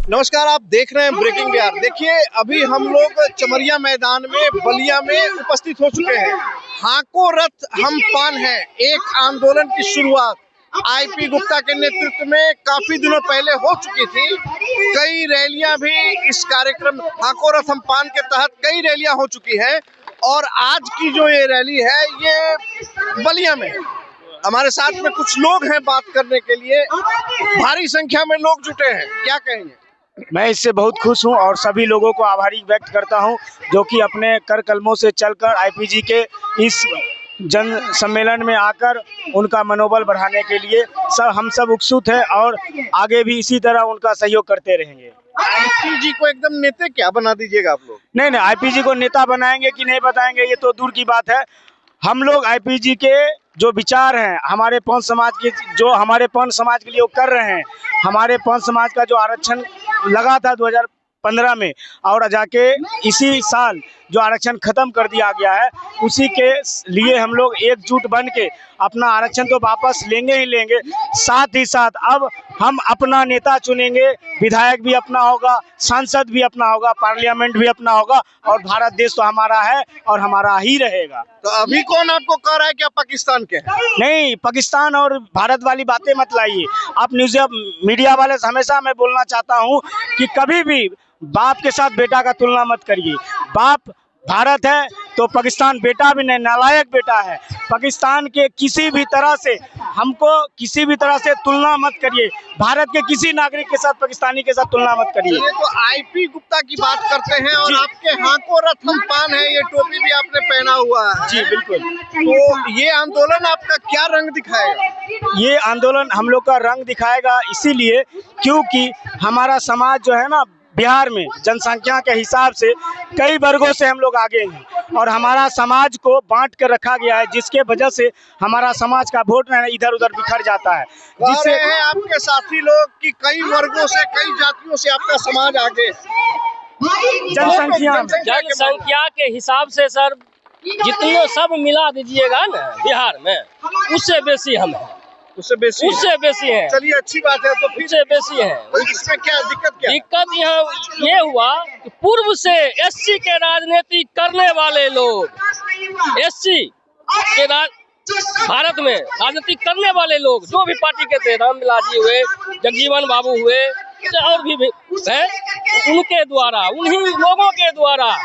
नमस्कार, आप देख रहे हैं ब्रेकिंग बिहार। देखिए, अभी हम लोग चमरिया मैदान में बलिया में उपस्थित हो चुके हैं। हाको रथ हम पान है एक आंदोलन की शुरुआत आईपी गुप्ता के नेतृत्व में काफी दिनों पहले हो चुकी थी। कई रैलियां भी इस कार्यक्रम हाको रथ हम पान के तहत कई रैलियां हो चुकी है और आज की जो ये रैली है ये बलिया में। हमारे साथ में कुछ लोग हैं बात करने के लिए, भारी संख्या में लोग जुटे हैं। क्या कहेंगे? मैं इससे बहुत खुश हूं और सभी लोगों को आभारी व्यक्त करता हूं जो कि अपने कर कलमों से चलकर आईपीजी के इस जन सम्मेलन में आकर उनका मनोबल बढ़ाने के लिए हम सब उत्सुक हैं और आगे भी इसी तरह उनका सहयोग करते रहेंगे। आईपीजी को एकदम नेता क्या बना दीजिएगा आप लोग? नहीं, आईपीजी को नेता बनाएंगे कि नहीं बताएंगे ये तो दूर की बात है। हम लोग आईपीजी के जो विचार हैं हमारे पौन समाज के, जो हमारे पौन समाज के लिए वो कर रहे हैं, हमारे पौन समाज का जो आरक्षण लगा था 2015 में और जाके इसी साल जो आरक्षण खत्म कर दिया गया है, उसी के लिए हम लोग एकजुट बन के अपना आरक्षण तो वापस लेंगे ही लेंगे, साथ ही साथ अब हम अपना नेता चुनेंगे। विधायक भी अपना होगा, सांसद भी अपना होगा, पार्लियामेंट भी अपना होगा और भारत देश तो हमारा है और हमारा ही रहेगा। तो अभी कौन आपको कह रहा है कि आप पाकिस्तान के हैं? नहीं, पाकिस्तान और भारत वाली बातें मत लाइए आप। मीडिया वाले से हमेशा मैं बोलना चाहता हूं कि कभी भी बाप के साथ बेटा का तुलना मत करिए। बाप भारत है तो पाकिस्तान बेटा भी नहीं, नालायक बेटा है। पाकिस्तान के किसी भी तरह से हमको किसी भी तरह से तुलना मत करिए। भारत के किसी नागरिक के साथ पाकिस्तानी के साथ तुलना मत करिए। तो आईपी गुप्ता की बात करते हैं और आपके हाको रथ हम पान है, ये टोपी भी आपने पहना हुआ है। जी बिल्कुल। तो ये आंदोलन आपका क्या रंग दिखाएगा? ये आंदोलन हम लोग का रंग दिखाएगा इसीलिए क्योंकि हमारा समाज जो है ना, बिहार में जनसंख्या के हिसाब से कई वर्गों से हम लोग आगे हैं और हमारा समाज को बांट कर रखा गया है, जिसके वजह से हमारा समाज का वोट इधर उधर बिखर जाता है। जिससे आपके साथी लोग कि कई वर्गों से, कई जातियों से आपका समाज आगे जनसंख्या के हिसाब से सर जितने सब मिला दीजिएगा ना बिहार में, उससे बेसी हम हैं। उससे बेसी है। चलिए, अच्छी बात है। तो उससे बेसी है। तो इसमें क्या दिक्कत यहाँ ये हुआ कि पूर्व से एससी के राजनीति करने वाले लोग, एससी के भारत में राजनीति करने वाले लोग जो भी पार्टी के थे, रामविलास जी हुए, जगजीवन बाबू हुए और भी है, उनके द्वारा, उन्हीं लोगों के द्वारा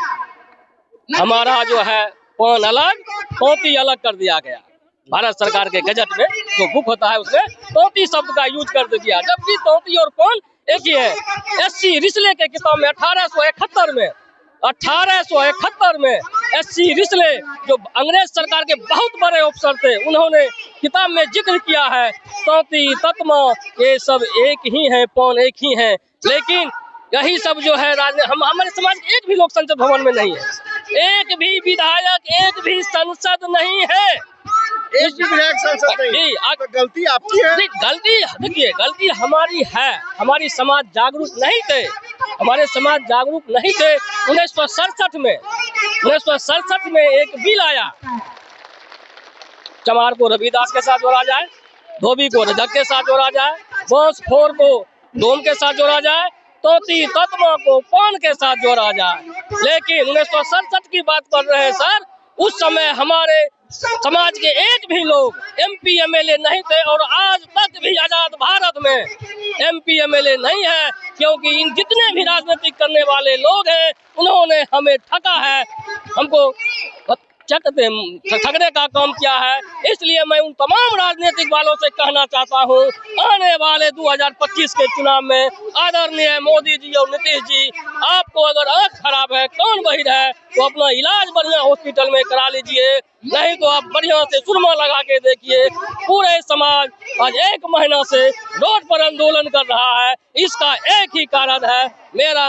हमारा जो है पौन अलग, तोती अलग कर दिया गया। भारत सरकार के गजट में जो बुक होता है उसमें तोती शब्द का यूज कर दिया, जबकि तोती और पौन एक ही है। एससी रिस्ले के किताब में 1871 में एससी रिस्ले जो अंग्रेज सरकार के बहुत बड़े अफसर थे, उन्होंने किताब में जिक्र किया है तोती तत्मा ये सब एक ही है, पौन एक ही है। लेकिन यही सब जो है हमारे समाज के एक भी लोग संसद भवन में नहीं है, एक भी विधायक, एक भी सांसद नहीं है। एक भी विधायक सांसद नहीं। तो गलती आपकी है? गलती देखिए, गलती हमारी है। हमारी समाज जागरूक नहीं थे, हमारे समाज जागरूक नहीं थे। 1967 में एक बिल आया, चमार को रविदास के साथ जोड़ा जाए, धोबी को रजक के साथ जोड़ा जाए, बांसफोर को डोम के साथ जोड़ा जाए, तोती तत्मा को पौन के साथ जोड़ा जाए। लेकिन 1967 की बात कर रहे हैं सर, उस समय हमारे समाज के एक भी लोग एमपी एमएलए नहीं थे और आज तक भी आजाद भारत में एमपी एमएलए नहीं है, क्योंकि इन जितने भी राजनीति करने वाले लोग हैं उन्होंने हमें ठगा है, हमको ठगने का काम किया है। इसलिए मैं उन तमाम राजनीतिक वालों से कहना चाहता हूं, आने वाले 2025 के चुनाव में आदरणीय मोदी जी और नीतीश जी, आपको अगर आंख खराब है, कान बहिर है, तो अपना इलाज बढ़िया हॉस्पिटल में करा लीजिए, नहीं तो आप बढ़िया से सुरमा लगा के देखिए। पूरे समाज आज 1 महीना से रोड पर आंदोलन कर रहा है, इसका एक ही कारण है,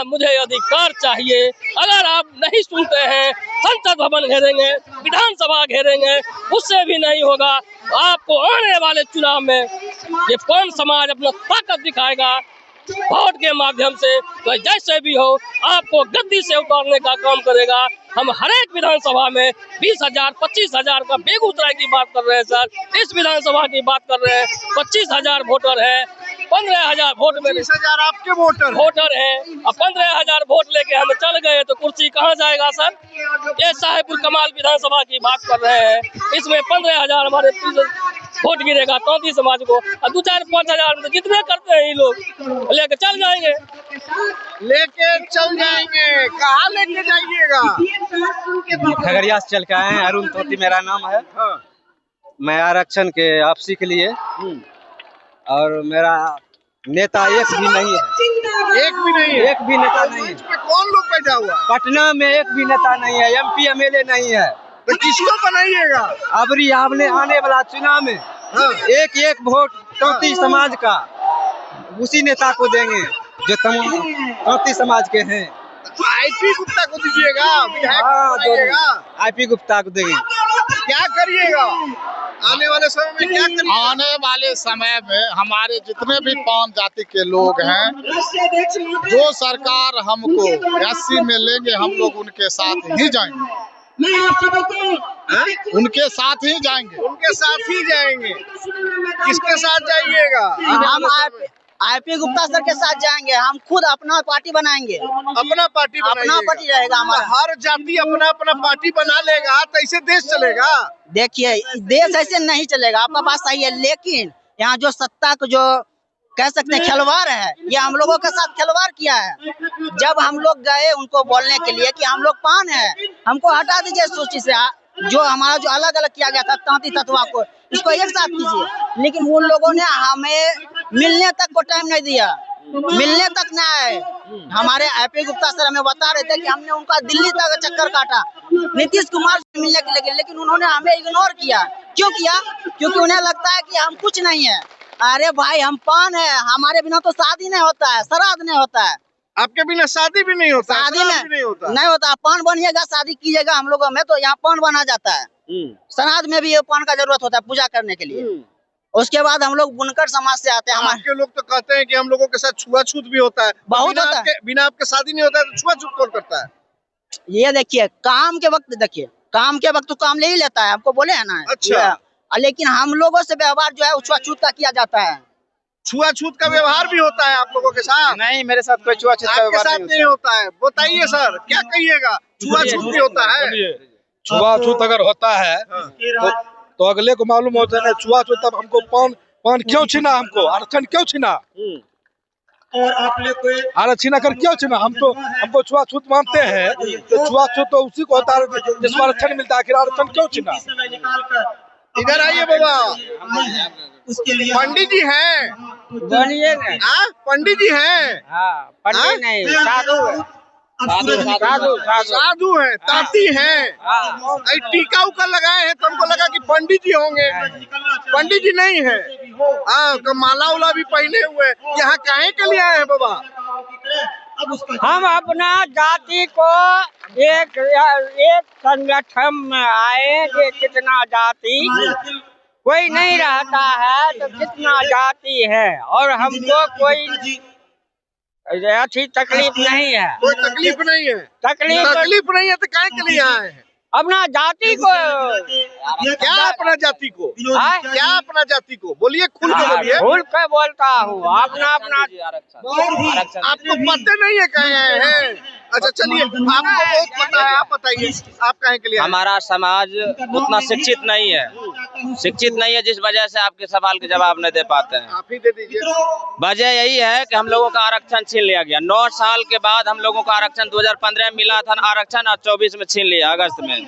मुझे अधिकार चाहिए। अगर आप नहीं सुनते हैं, संसद भवन घेरेंगे, विधानसभा घेरेंगे, उससे भी नहीं होगा। आपको आने वाले चुनाव में ये कौन समाज अपना ताकत दिखाएगा वोट के माध्यम से, तो जैसे भी हो आपको गद्दी से उतारने का काम करेगा। हम हर एक विधानसभा में 20,000 25,000 का, बेगूसराय की बात कर रहे हैं सर, इस विधानसभा की बात कर रहे हैं, 25,000 वोटर है। 15,000 वोट में 30,000 आपके वोटर है। अब 15,000 वोट लेके हम चल गए तो कुर्सी कहाँ जाएगा सर? ये साहेबुल कमाल विधानसभा की बात कर रहे हैं, इसमें 15,000 हमारे वोट गिरेगा तौती समाज को, और 2-4-5,000 में जितने करते हैं ये लोग लेके चल जाएंगे। कहाँ लेके जाइएगा? खगड़िया से चल के आए हैं। अरुण तोती मेरा नाम है। हाँ। मैं आरक्षण के वापसी के लिए, और मेरा नेता एक भी नहीं है। एक भी नहीं है? एक भी नेता नहीं है। इस पे कौन लोग बैठा हुआ है? पटना में एक भी नेता नहीं है, MP MLA नहीं है। तो किसको बनाइएगा? अबरी आपने आने वाला चुनाव में हाँ। एक वोट तोती समाज का उसी नेता को देंगे जो तोती समाज के हैं। IP गुप्ता को दीजिएगा? विधायक हाँ, बनाइएगा? IP गुप्ता को देंगे। क्या करिएगा आने वाले समय में? क्या करिएगा? आने वाले समय में हमारे जितने भी पान जाति के लोग हैं, जो सरकार हमको SC में लेंगे, हम लोग उनके साथ ही जाएंगे। उनके साथ ही जाएंगे। उनके साथ ही जाएंगे। किसके साथ जाइएगा? हम IP गुप्ता सर के साथ जाएंगे। हम खुद अपना पार्टी बनाएंगे। अपना पार्टी अपना पार्टी रहेगा हमारा। हर जाति अपना अपना पार्टी बना लेगा तो ऐसे देश चलेगा? देखिए, देश ऐसे नहीं चलेगा, आपका बात सही है, लेकिन यहाँ जो सत्ता को जो कह सकते हैं खिलवाड़ है, ये हम लोगों के साथ खिलवाड़ किया है। जब हम लोग गए उनको बोलने के लिए कि हम लोग पान है, हमको हटा दीजिए सूची से, जो हमारा जो अलग अलग किया गया था तौती तत्वा को, इसको एक साथ कीजिए। लेकिन उन लोगों ने हमें मिलने तक को टाइम नहीं दिया, मिलने तक न आए। हमारे IP गुप्ता सर हमें बता रहे थे कि हमने उनका दिल्ली तक चक्कर काटा नीतीश कुमार से मिलने के लिए, लेकिन उन्होंने हमें इग्नोर किया। क्यों किया? क्योंकि उन्हें लगता है कि हम कुछ नहीं है। अरे भाई, हम पान है, हमारे बिना तो शादी नहीं होता है, श्राद्ध नहीं होता है। आपके बिना शादी भी नहीं होता? शादी श्राद्ध में भी नहीं होता? नहीं होता। पान बनिएगा, शादी कीजिएगा हम लोगों में तो यहाँ पान बना जाता है। श्राद्ध में भी ये पान का जरूरत होता है पूजा करने के लिए। उसके बाद हम लोग बुनकर समाज से आते हैं। आपके लोग तो कहते हैं कि हम लोगों के साथ छुआछूत भी होता है। बहुत होता है। बिना आपके शादी नहीं होता है तो छुआछूत कौन करता है? ये देखिए, काम के वक्त देखिए, काम के वक्त तो काम ले ही लेता है, हमको बोले है ना। अच्छा। लेकिन हम लोगों से व्यवहार जो है छुआछूत का किया जाता है। छुआछूत का व्यवहार भी होता है आप लोगों के साथ? नहीं, मेरे साथ कोई छुआछूत का आपके व्यवहार साथ नहीं होता है? बताइए सर, क्या कहिएगा? छुआछूत भी होता है? छुआछूत अगर होता है तो अगले को मालूम होता है छुआछूत, तब हमको पान क्यों छीना? हमको आरक्षण क्यों छीना? आरक्षण कर क्यों छीना? हमको छुआछूत मानते हैं तो छुआछूत तो उसी को होता है जिसको आरक्षण मिलता है। आखिर आरक्षण क्यों छीना? इधर आइए बाबा। पंडित जी हैं? बनिए ना। पंडित जी हैं? पंडित नहीं, साधु है। साधु हैं, तांती हैं। टीका उका लगाए हैं तो हमको लगा कि पंडित जी होंगे। पंडित जी नहीं है। तो माला उला भी पहने हुए। यहाँ काहे के लिए आए हैं बाबा? हम अपना जाति को एक संगठन में आए कि कितना जाति कोई नहीं रहता है तो कितना जाति है, और हमको कोई अच्छी तकलीफ नहीं है। कोई तकलीफ नहीं है? तकलीफ नहीं है तो काहे के लिए आए हैं? अपना जाति को। क्या अपना जाति को? क्या अपना जाति को? बोलिए, खुल के बोलिए। खुल के बोलता हूँ, अपना आपको पता नहीं है कहे आए हैं? अच्छा चलिए, आपको बहुत पता है, आप बताइए आप कहे के लिए? हमारा समाज उतना शिक्षित नहीं है, जिस वजह से आपके सवाल के जवाब नहीं दे पाते हैं। आप ही दे दीजिए। वजह यही है कि हम लोगों का आरक्षण छीन लिया गया। 9 साल के बाद हम लोगों का आरक्षण 2015 में मिला था आरक्षण, और 24 में छीन लिया, अगस्त में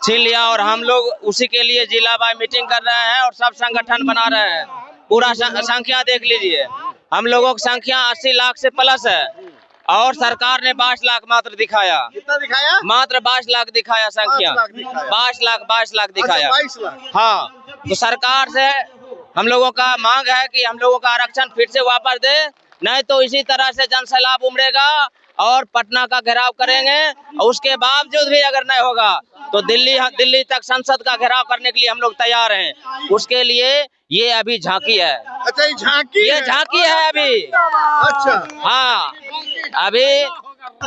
छीन लिया। और हम लोग उसी के लिए जिला वार मीटिंग कर रहे हैं और सब संगठन बना रहे हैं। पूरा संख्या देख लीजिए, हम लोगों की संख्या 80 लाख से प्लस है, और सरकार ने 22 लाख मात्र दिखाया। कितना दिखाया? मात्र 22 लाख दिखाया संख्या। 22 लाख दिखाया। 22 लाख। हाँ, तो सरकार से हम लोगों का मांग है कि हम लोगों का आरक्षण फिर से वापस दे, नहीं तो इसी तरह से जनसैलाब उमड़ेगा और पटना का घेराव करेंगे। और उसके बावजूद भी अगर नहीं होगा तो दिल्ली तक संसद का घेराव करने के लिए हम लोग तैयार हैं। उसके लिए ये अभी झांकी है। अच्छा, ये झांकी है अभी। अच्छा, हाँ, अभी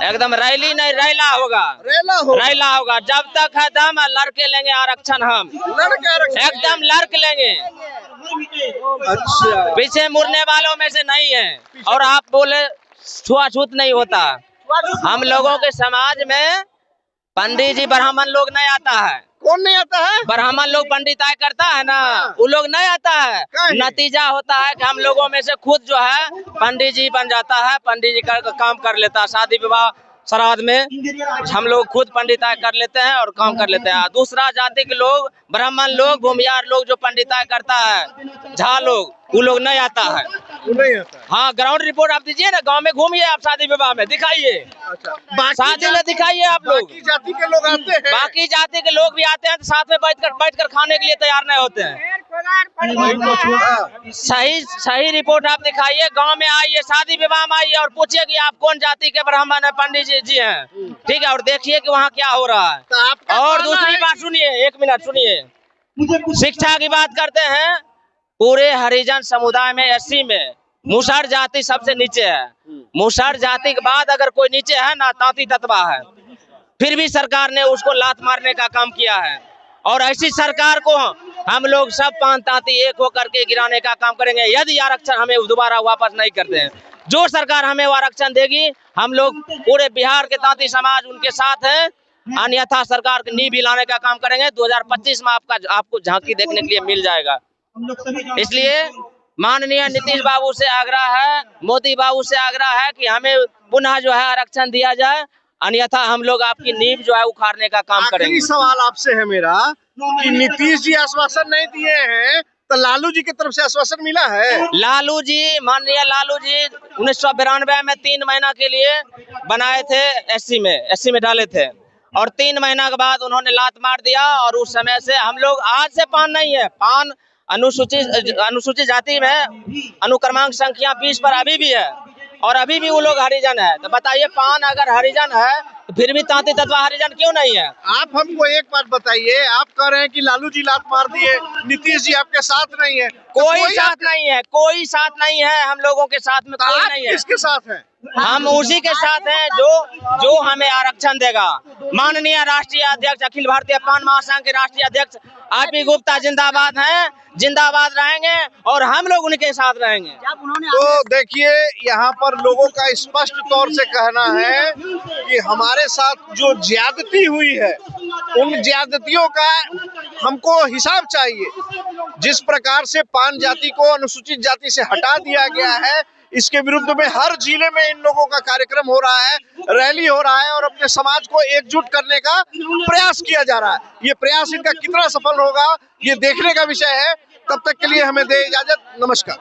एकदम रैली नहीं रैला होगा, रैला होगा। जब तक है दम लड़के लेंगे आरक्षण, हम एकदम लड़के लेंगे। अच्छा, पीछे मुड़ने वालों में से नहीं है। और आप बोले छुआछूत नहीं होता, हम लोगों के समाज में पंडित जी ब्राह्मण लोग नहीं आता है। कौन नहीं आता है? ब्राह्मण लोग पंडिताई करता है ना, वो लोग नहीं आता है। नतीजा होता है कि हम लोगों में से खुद जो है पंडित जी बन जाता है, पंडित जी का काम कर लेता है। शादी विवाह श्राद्ध में हम लोग खुद पंडिताई कर लेते हैं और काम कर लेते हैं। दूसरा जाति के लोग, ब्राह्मण लोग, भूमियार लोग जो पंडिताई करता है, झा लोग, वो लोग नहीं आता है। वो नहीं आता है। हाँ, ग्राउंड रिपोर्ट आप दीजिए ना, गांव में घूमिए आप, शादी विवाह में दिखाइए, शादी में दिखाइए आप लोग। बाकी जाति के लोग आते हैं, बाकी जाति के लोग भी आते हैं तो साथ में बैठकर खाने के लिए तैयार नहीं होते हैं। सही रिपोर्ट आप दिखाइए, गांव में आइए, शादी विवाह में आइए और पूछिए कि आप कौन जाति के ब्राह्मण है, पंडित जी हैं, ठीक है, और देखिए कि वहाँ क्या हो रहा है। और दूसरी बात सुनिए, 1 मिनट सुनिए, शिक्षा की बात करते हैं। पूरे हरिजन समुदाय में, एससी में मुसहर जाति सबसे नीचे है। मुसहर जाति के बाद अगर कोई नीचे है ना, तांती ततवा है। फिर भी सरकार ने उसको लात मारने का काम किया है। और ऐसी सरकार को हम लोग सब पान तांती एक होकर के गिराने का काम करेंगे, यदि आरक्षण हमें दोबारा वापस नहीं करते हैं। जो सरकार हमें आरक्षण देगी, हम लोग पूरे बिहार के तांती समाज उनके साथ है, अन्यथा सरकार की नींव हिलाने का काम करेंगे। 2025 में आपको झांकी देखने के लिए मिल जाएगा। इसलिए माननीय नीतीश बाबू से आग्रह है, मोदी बाबू से आग्रह है कि हमें पुनः जो है आरक्षण दिया जाए, अन्यथा हम लोग आपकी नींव जो है उखाड़ने का काम करेंगे। आखिरी सवाल आपसे है मेरा कि नीतीश जी आश्वासन नहीं दिए हैं तो लालू जी की तरफ से आश्वासन मिला है? लालू जी, माननीय लालू जी 1992 में 3 महीना के लिए बनाए थे, एससी में डाले थे, और 3 महीना के बाद उन्होंने लात मार दिया। और उस समय से हम लोग, आज से पान नहीं है, पान अनुसूचित जाति में अनुक्रमांक संख्या 20 पर अभी भी है, और अभी भी वो लोग हरिजन है। तो बताइए, पान अगर हरिजन है तो फिर भी तांती ततवा हरिजन क्यों नहीं है? आप हमको एक बात बताइए, आप कह रहे हैं कि लालू जी लात मार दिए, नीतीश जी आपके साथ नहीं है। कोई साथ नहीं है, कोई साथ नहीं है, हम लोगों के साथ में कोई नहीं है। किसके साथ है? हम उसी के साथ हैं जो हमें आरक्षण देगा। माननीय राष्ट्रीय अध्यक्ष, अखिल भारतीय पान महासंघ के राष्ट्रीय अध्यक्ष आरपी गुप्ता जिंदाबाद हैं, जिंदाबाद रहेंगे, और हम लोग उनके साथ रहेंगे। तो देखिए, यहाँ पर लोगों का स्पष्ट तौर से कहना है कि हमारे साथ जो ज्यादती हुई है, उन ज्यादतियों का हमको हिसाब चाहिए। जिस प्रकार से पान जाति को अनुसूचित जाति से हटा दिया गया है, इसके विरुद्ध में हर जिले में इन लोगों का कार्यक्रम हो रहा है, रैली हो रहा है, और अपने समाज को एकजुट करने का प्रयास किया जा रहा है। ये प्रयास इनका कितना सफल होगा, ये देखने का विषय है। तब तक के लिए हमें दे इजाजत, नमस्कार।